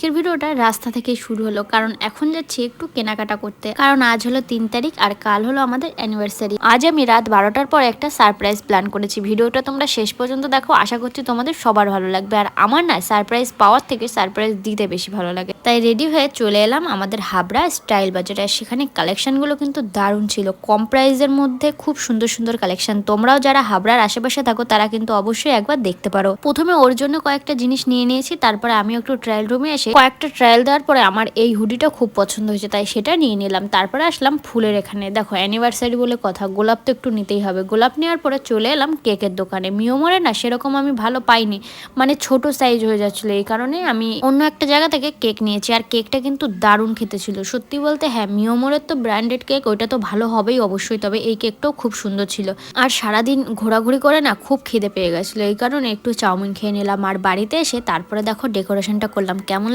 আজকের ভিডিওটা রাস্তা থেকে শুরু হলো, কারণ এখন যাচ্ছি একটু কেনাকাটা করতে। কারণ আজ হলো 3 তারিখ আর কাল হলো আমাদের অ্যানিভার্সারি। আজ আমি রাত 12টার পর একটা সারপ্রাইজ প্ল্যান করেছি। ভিডিওটা তোমরা শেষ পর্যন্ত দেখো, আশা করছি তোমাদের সবার ভালো লাগবে। আর আমার না সারপ্রাইজ পাওয়ার থেকে সারপ্রাইজ দিতে বেশি ভালো লাগে। তাই রেডি হয়ে চলে এলাম আমাদের হাবড়া স্টাইল বাজারে। আর সেখানে কালেকশনগুলো কিন্তু দারুণ ছিল, কম প্রাইসের মধ্যে খুব সুন্দর সুন্দর কালেকশন। তোমরাও যারা হাবড়ার আশেপাশে থাকো তারা কিন্তু অবশ্যই একবার দেখতে পারো। প্রথমে ওর জন্য কয়েকটা জিনিস নিয়ে নিয়েছি, তারপরে আমি একটু ট্রায়াল রুমে এসে কয়েকটা ট্রায়াল দেওয়ার পরে আমার এই হুডিটা খুব পছন্দ হয়েছে, তাই সেটা নিয়ে নিলাম। তারপরে আসলাম ফুলের এখানে। দেখো অ্যানিভার্সারি বলে কথা, গোলাপ তো একটু নিতেই হবে। গোলাপ নেওয়ার পরে চলে এলাম কেকের দোকানে। মিওমরে না সেরকম আমি ভালো পাইনি, মানে ছোট সাইজ হয়ে যাচ্ছিলো, এই কারণে আমি অন্য একটা জায়গা থেকে কেক নিয়েছি। আর কেকটা কিন্তু দারুণ খেতে ছিল সত্যি বলতে। হ্যাঁ, মিওমরের তো ব্র্যান্ডেড কেক, ওইটা তো ভালো হবেই অবশ্যই, তবে এই কেকটাও খুব সুন্দর ছিল। আর সারাদিন ঘোরাঘুরি করে না খুব খিদে পেয়ে গেছিলো, এই কারণে একটু চাউমিন খেয়ে নিলাম। আর বাড়িতে এসে তারপরে দেখো ডেকোরেশনটা করলাম। কেমন